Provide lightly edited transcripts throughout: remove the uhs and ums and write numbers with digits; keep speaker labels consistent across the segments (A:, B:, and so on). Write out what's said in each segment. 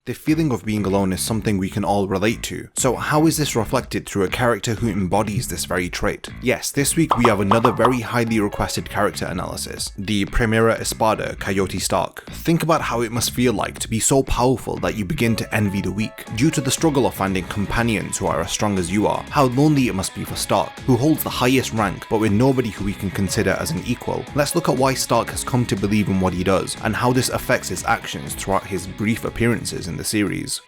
A: The feeling of being alone is something we can all relate to, so how is this reflected through a character who embodies this very trait? Yes, this week we have another very highly requested character analysis, the primera Espada, Coyote Starrk. Think about how it must feel like to be so powerful that you begin to envy the weak, due to the struggle of finding companions who are as strong as you are. How lonely it must be for Starrk, who holds the highest rank but with nobody who we can consider as an equal. Let's look at why Starrk has come to believe in what he does, and how this affects his actions throughout his brief appearances in the series.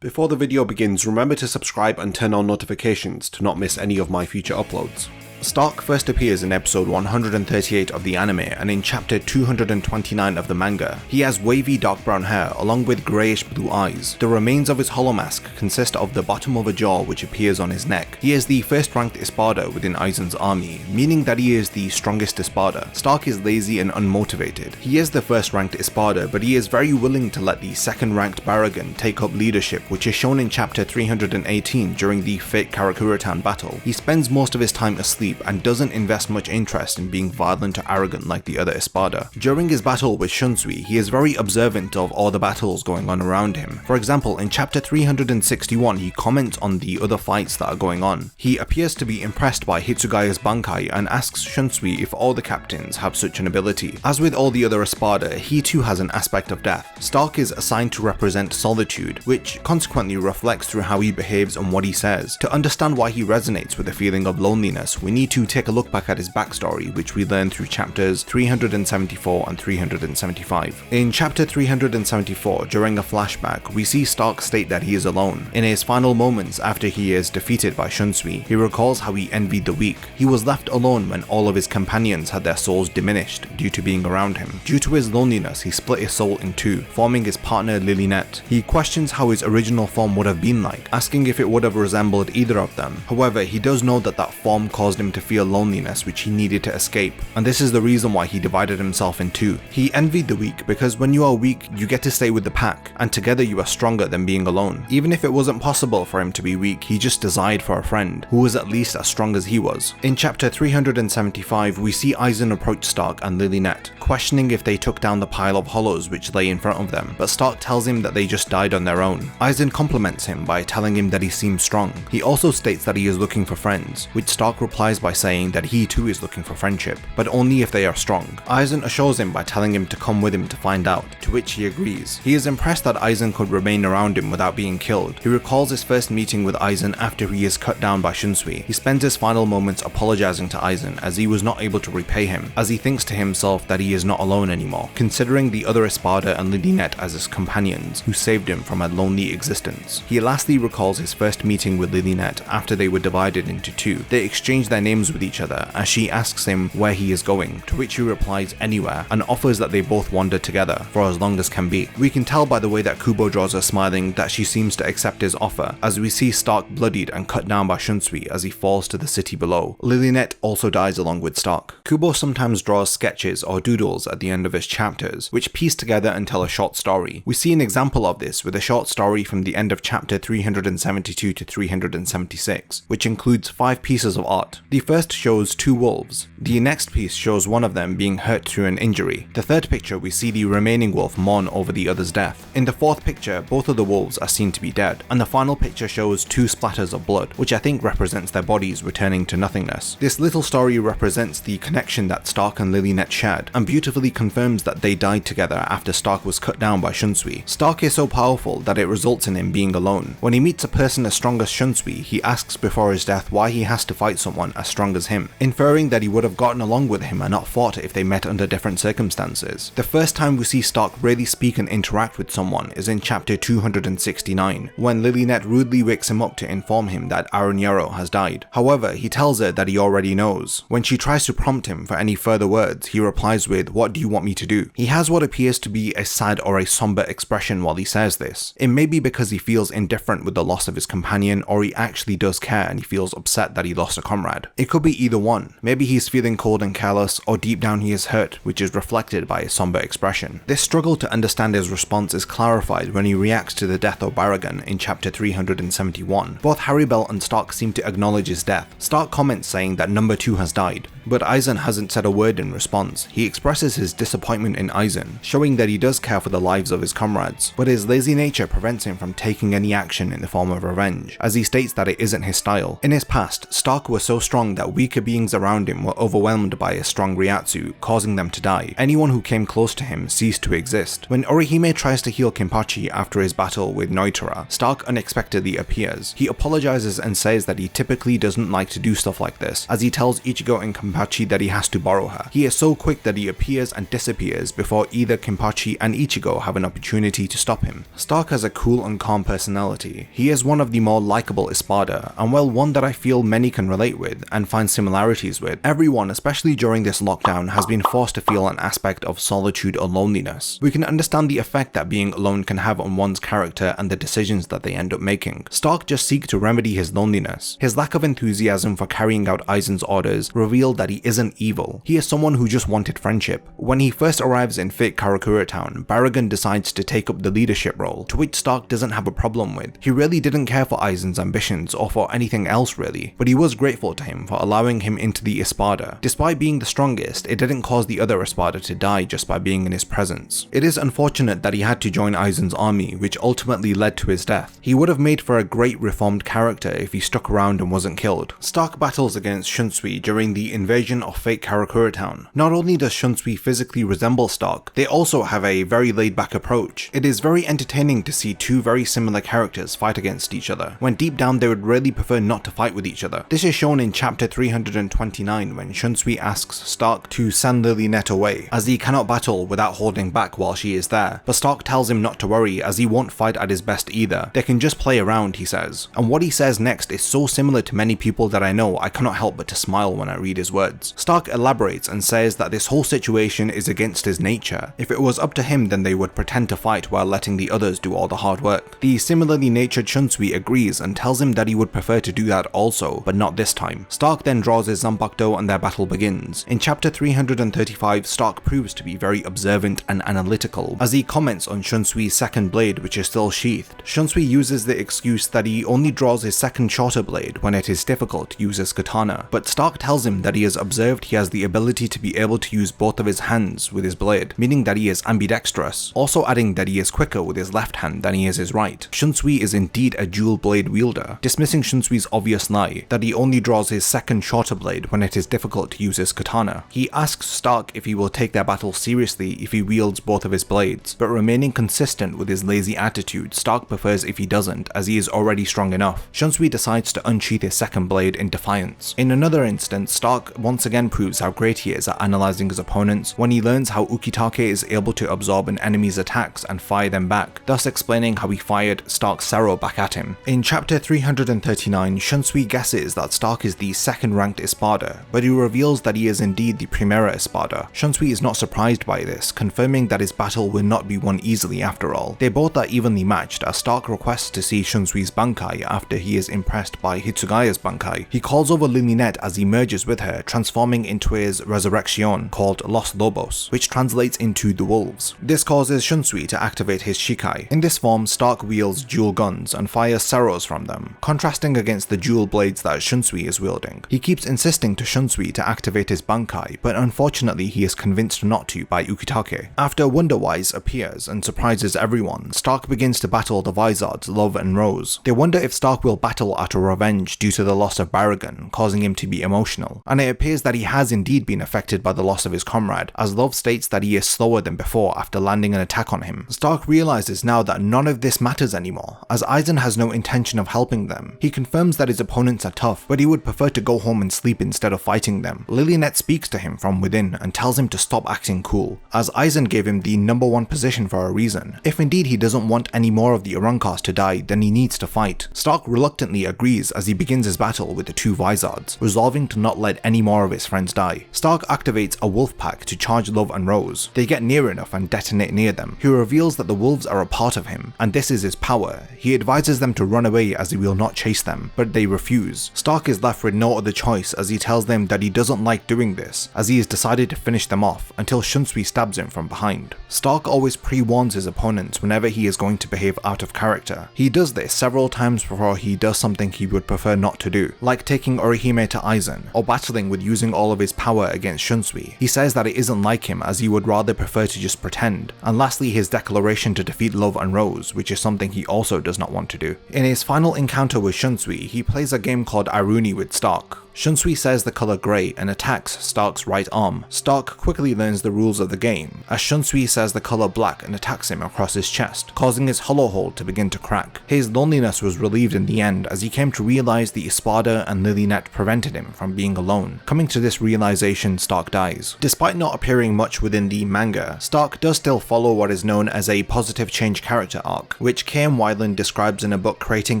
A: Before the video begins, remember to subscribe and turn on notifications to not miss any of my future uploads. Starrk first appears in episode 138 of the anime and in chapter 229 of the manga. He has wavy dark brown hair along with greyish blue eyes. The remains of his hollow mask consist of the bottom of a jaw which appears on his neck. He is the first ranked Espada within Aizen's army, meaning that he is the strongest Espada. Starrk is lazy and unmotivated. He is the first ranked Espada, but he is very willing to let the second ranked Baragon take up leadership, which is shown in chapter 318 during the Fake Karakura Town battle. He spends most of his time asleep and doesn't invest much interest in being violent or arrogant like the other Espada. During his battle with Shunsui, he is very observant of all the battles going on around him. For example, in chapter 361 he comments on the other fights that are going on. He appears to be impressed by Hitsugaya's Bankai and asks Shunsui if all the captains have such an ability. As with all the other Espada, he too has an aspect of death. Starrk is assigned to represent solitude, which consequently reflects through how he behaves and what he says. To understand why he resonates with the feeling of loneliness, we need to take a look back at his backstory, which we learn through chapters 374 and 375. In chapter 374, during a flashback, we see Starrk state that he is alone. In his final moments after he is defeated by Shunsui, he recalls how he envied the weak. He was left alone when all of his companions had their souls diminished due to being around him. Due to his loneliness, he split his soul in two, forming his partner Lilinette. He questions how his original form would have been like, asking if it would have resembled either of them. However, he does know that that form caused him to feel loneliness which he needed to escape, and this is the reason why he divided himself in two. He envied the weak because when you are weak, you get to stay with the pack, and together you are stronger than being alone. Even if it wasn't possible for him to be weak, he just desired for a friend who was at least as strong as he was. In chapter 375, we see Aizen approach Starrk and Lilinette, questioning if they took down the pile of hollows which lay in front of them, but Starrk tells him that they just died on their own. Aizen compliments him by telling him that he seems strong. He also states that he is looking for friends, which Starrk replies by saying that he too is looking for friendship, but only if they are strong. Aizen assures him by telling him to come with him to find out, to which he agrees. He is impressed that Aizen could remain around him without being killed. He recalls his first meeting with Aizen after he is cut down by Shunsui. He spends his final moments apologizing to Aizen as he was not able to repay him, as he thinks to himself that he is not alone anymore, considering the other Espada and Lilinette as his companions who saved him from a lonely existence. He lastly recalls his first meeting with Lilinette after they were divided into two. They exchange their names with each other as she asks him where he is going, to which he replies anywhere, and offers that they both wander together for as long as can be. We can tell by the way that Kubo draws her smiling that she seems to accept his offer, as we see Starrk bloodied and cut down by Shunsui as he falls to the city below. Lilinette also dies along with Starrk. Kubo sometimes draws sketches or doodles at the end of his chapters, which piece together and tell a short story. We see an example of this with a short story from the end of chapter 372 to 376, which includes 5 pieces of art. The first shows 2 wolves. The next piece shows one of them being hurt through an injury. The third picture we see the remaining wolf mourn over the other's death. In the fourth picture, both of the wolves are seen to be dead, and the final picture shows 2 splatters of blood, which I think represents their bodies returning to nothingness. This little story represents the connection that Starrk and Lilinette shared, and beautifully confirms that they died together after Starrk was cut down by Shunsui. Starrk is so powerful that it results in him being alone. When he meets a person as strong as Shunsui, he asks before his death why he has to fight someone as strong as him, inferring that he would have gotten along with him and not fought if they met under different circumstances. The first time we see Starrk really speak and interact with someone is in chapter 269, when Lilinette rudely wakes him up to inform him that Arrancar has died. However, he tells her that he already knows. When she tries to prompt him for any further words, he replies with, "What do you want me to do?" He has what appears to be a sad or a somber expression while he says this. It may be because he feels indifferent with the loss of his companion, or he actually does care and he feels upset that he lost a comrade. It could be either one. Maybe he's feeling cold and careless, or deep down he is hurt, which is reflected by his somber expression. This struggle to understand his response is clarified when he reacts to the death of Baragon in chapter 371. Both Harrybell and Starrk seem to acknowledge his death. Starrk comments saying that number 2 has died. But Aizen hasn't said a word in response. He expresses his disappointment in Aizen, showing that he does care for the lives of his comrades, but his lazy nature prevents him from taking any action in the form of revenge, as he states that it isn't his style. In his past, Stark was so strong that weaker beings around him were overwhelmed by a strong Ryatsu, causing them to die. Anyone who came close to him ceased to exist. When Orihime tries to heal Kenpachi after his battle with Noitara, Stark unexpectedly appears. He apologizes and says that he typically doesn't like to do stuff like this, as he tells Ichigo and Kenpachi that he has to borrow her. He is so quick that he appears and disappears before either Kenpachi and Ichigo have an opportunity to stop him. Stark has a cool and calm personality. He is one of the more likable Espada, and well, one that I feel many can relate with and find similarities with. Everyone, especially during this lockdown, has been forced to feel an aspect of solitude or loneliness. We can understand the effect that being alone can have on one's character and the decisions that they end up making. Stark just seeks to remedy his loneliness. His lack of enthusiasm for carrying out Aizen's orders revealed that he isn't evil. He is someone who just wanted friendship. When he first arrives in Fake Karakura Town, Baragon decides to take up the leadership role, to which Stark doesn't have a problem with. He really didn't care for Aizen's ambitions or for anything else really, but he was grateful to him for allowing him into the Espada. Despite being the strongest, it didn't cause the other Espada to die just by being in his presence. It is unfortunate that he had to join Aizen's army, which ultimately led to his death. He would have made for a great reformed character if he stuck around and wasn't killed. Stark battles against Shunsui during the invasion of Fake Karakura Town. Not only does Shunsui physically resemble Stark, they also have a very laid-back approach. It is very entertaining to see two very similar characters fight against each other, when deep down they would really prefer not to fight with each other. This is shown in chapter 329 when Shunsui asks Stark to send Lilynette away, as he cannot battle without holding back while she is there, but Stark tells him not to worry as he won't fight at his best either. They can just play around, he says. And what he says next is so similar to many people that I know I cannot help but to smile when I read his words. Stark elaborates and says that this whole situation is against his nature. If it was up to him, then they would pretend to fight while letting the others do all the hard work. The similarly natured Shunsui agrees and tells him that he would prefer to do that also, but not this time. Stark then draws his Zanpakuto and their battle begins. In chapter 335, Stark proves to be very observant and analytical, as he comments on Shunsui's second blade which is still sheathed. Shunsui uses the excuse that he only draws his second shorter blade when it is difficult to use his katana, but Stark tells him that he has observed he has the ability to be able to use both of his hands with his blade, meaning that he is ambidextrous, also adding that he is quicker with his left hand than he is his right. Shunsui is indeed a dual blade wielder, dismissing Shunsui's obvious lie that he only draws his second shorter blade when it is difficult to use his katana. He asks Stark if he will take their battle seriously if he wields both of his blades, but remaining consistent with his lazy attitude, Stark prefers if he doesn't, as he is already strong enough. Shunsui decides to unsheath his second blade in defiance. In another instance, Stark once again proves how great he is at analyzing his opponents when he learns how Ukitake is able to absorb an enemy's attacks and fire them back, thus explaining how he fired Stark's Sero back at him. In chapter 339, Shunsui guesses that Stark is the second ranked Espada, but he reveals that he is indeed the primera Espada. Shunsui is not surprised by this, confirming that his battle will not be won easily after all. They both are evenly matched, as Stark requests to see Shunsui's Bankai after he is impressed by Hitsugaya's Bankai. He calls over Lilynette as he merges with her, transforming into his resurrection called Los Lobos, which translates into the wolves. This causes Shunsui to activate his Shikai. In this form, Stark wields dual guns and fires Seros from them, contrasting against the dual blades that Shunsui is wielding. He keeps insisting to Shunsui to activate his Bankai, but unfortunately he is convinced not to by Ukitake. After Wonderwise appears and surprises everyone, Stark begins to battle the Visoreds, Love and Rose. They wonder if Stark will battle out of revenge due to the loss of Baragon, causing him to be emotional, and it appears that he has indeed been affected by the loss of his comrade, as Love states that he is slower than before after landing an attack on him. Stark realizes now that none of this matters anymore, as Aizen has no intention of helping them. He confirms that his opponents are tough, but he would prefer to go home and sleep instead of fighting them. Lilynette speaks to him from within and tells him to stop acting cool, as Aizen gave him the #1 position for a reason. If indeed he doesn't want any more of the Arrancars to die, then he needs to fight. Stark reluctantly agrees as he begins his battle with the two Visoreds, resolving to not let any more of his friends die. Stark activates a wolf pack to charge Love and Rose. They get near enough and detonate near them. He reveals that the wolves are a part of him, and this is his power. He advises them to run away as he will not chase them, but they refuse. Stark is left with no other choice as he tells them that he doesn't like doing this, as he has decided to finish them off until Shunsui stabs him from behind. Stark always pre-warns his opponents whenever he is going to behave out of character. He does this several times before he does something he would prefer not to do, like taking Orihime to Aizen, or battling with using all of his power against Shunsui. He says that it isn't like him, as he would rather prefer to just pretend. And lastly, his declaration to defeat Love and Rose, which is something he also does not want to do. In his final encounter with Shunsui, he plays a game called Iruni with Starrk. Shunsui says the color grey and attacks Starrk's right arm. Starrk quickly learns the rules of the game, as Shunsui says the color black and attacks him across his chest, causing his hollow hold to begin to crack. His loneliness was relieved in the end as he came to realize the Espada and Lilynet prevented him from being alone. Coming to this realization, Starrk dies. Despite not appearing much within the manga, Starrk does still follow what is known as a positive change character arc, which K.M. Weiland describes in a book Creating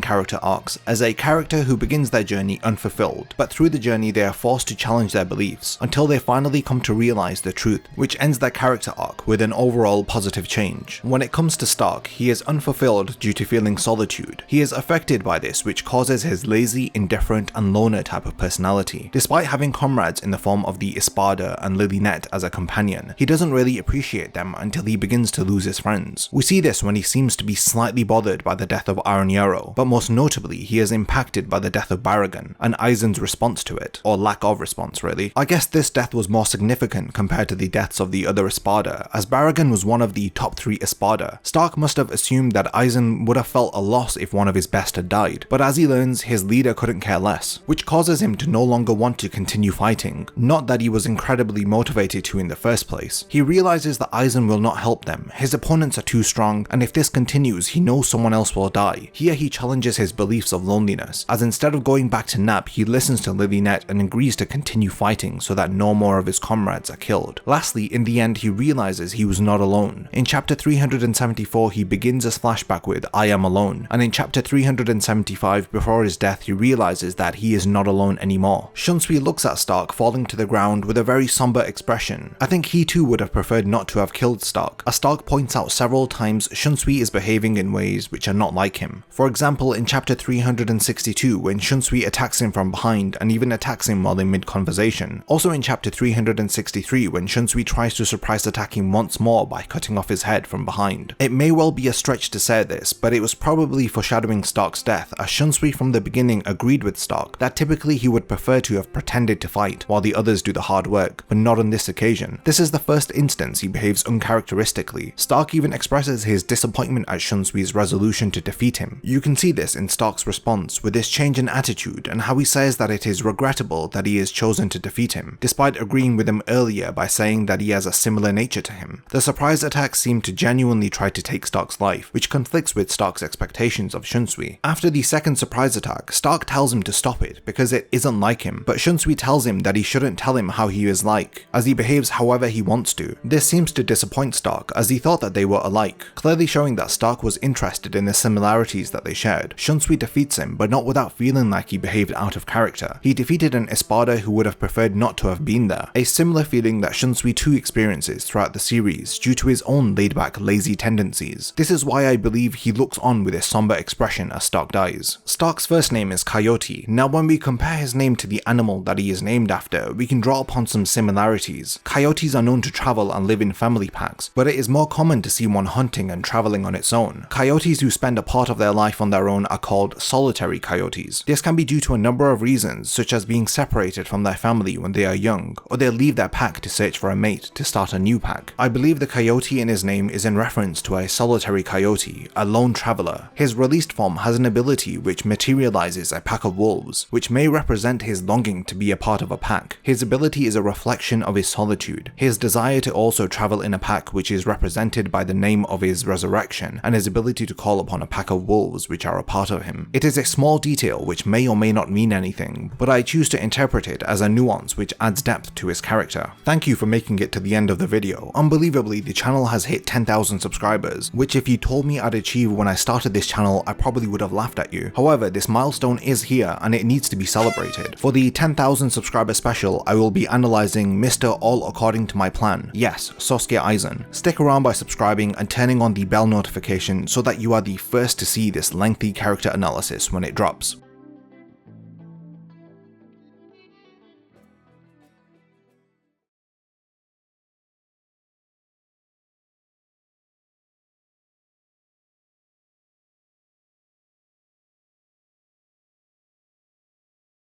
A: Character Arcs as a character who begins their journey unfulfilled, but through the journey they are forced to challenge their beliefs until they finally come to realize the truth, which ends their character arc with an overall positive change. When it comes to Starrk, he is unfulfilled due to feeling solitude. He is affected by this, which causes his lazy, indifferent and loner type of personality. Despite having comrades in the form of the Espada and Lilynet as a companion, he doesn't really appreciate them until he begins to lose his friends. We see this when he seems to be slightly bothered by the death of Arrancar, but most notably he is impacted by the death of Baragon and Aizen's response to it, or lack of response really. I guess this death was more significant compared to the deaths of the other Espada, as Baragon was one of the top 3 Espada. Starrk must have assumed that Aizen would have felt a loss if one of his best had died, but as he learns, his leader couldn't care less, which causes him to no longer want to continue fighting. Not that he was incredibly motivated to in the first place. He realizes that Aizen will not help them, his opponents are too strong, and if this continues, he knows someone else will die. Here he challenges his beliefs of loneliness, as instead of going back to Nap, he listens to Lilynet and agrees to continue fighting so that no more of his comrades are killed. Lastly, in the end, he realizes he was not alone. In chapter 374, he begins his flashback with "I am alone," and in chapter 375, before his death, he realizes that he is not alone anymore. Shunsui looks at Starrk falling to the ground with a very somber expression. I think he too would have preferred not to have killed Starrk, as Starrk points out several times Shunsui is behaving in ways which are not like him. For example, in chapter 362, when Shunsui attacks him from behind and even attacks him while in mid-conversation. Also in chapter 363, when Shunsui tries to surprise attack him once more by cutting off his head from behind. It may well be a stretch to say this, but it was probably foreshadowing Starrk's death, as Shunsui from the beginning agreed with Starrk that typically he would prefer to have pretended to fight while the others do the hard work, but not on this occasion. This is the first instance he behaves uncharacteristically. Starrk even expresses his disappointment at Shunsui's resolution to defeat him. You can see this in Starrk's response with this change in attitude and how he says that it is regrettable that he has chosen to defeat him, despite agreeing with him earlier by saying that he has a similar nature to him. The surprise attacks seem to genuinely try to take Starrk's life, which conflicts with Starrk's expectations of Shunsui. After the second surprise attack, Starrk tells him to stop it because it isn't like him, but Shunsui tells him that he shouldn't tell him how he is like, as he behaves however he wants to. This seems to disappoint Starrk, as he thought that they were alike, clearly showing that Starrk was interested in the similarities that they shared. Shunsui defeats him, but not without feeling like he behaved out of character. He defeated an Espada who would have preferred not to have been there, a similar feeling that Shunsui too experiences throughout the series due to his own laid-back, lazy tendencies. This is why I believe he looks on with a somber expression as Starrk dies. Starrk's first name is Coyote. Now when we compare his name to the animal that he is named after, we can draw upon some similarities. Coyotes are known to travel and live in family packs, but it is more common to see one hunting and traveling on its own. Coyotes who spend a part of their life on their own are called solitary coyotes. This can be due to a number of reasons, such as being separated from their family when they are young, or they leave their pack to search for a mate to start a new pack. I believe the coyote in his name is in reference to a solitary coyote, a lone traveler. His released form has an ability which materializes a pack of wolves, which may represent his longing to be a part of a pack. His ability is a reflection of his solitude, his desire to also travel in a pack, which is represented by the name of his resurrection, and his ability to call upon a pack of wolves which are a part of him. It is a small detail which may or may not mean anything, but I choose to interpret it as a nuance which adds depth to his character. Thank you for making it to the end of the video. Unbelievably, the channel has hit 10,000 subscribers, which if you told me I'd achieve when I started this channel, I probably would have laughed at you. However, this milestone is here and it needs to be celebrated. For the 10,000 subscriber special, I will be analysing Mr. All According to My Plan. Yes, Sasuke Aizen. Stick around by subscribing and turning on the bell notification so that you are the first to see this lengthy character analysis when it drops.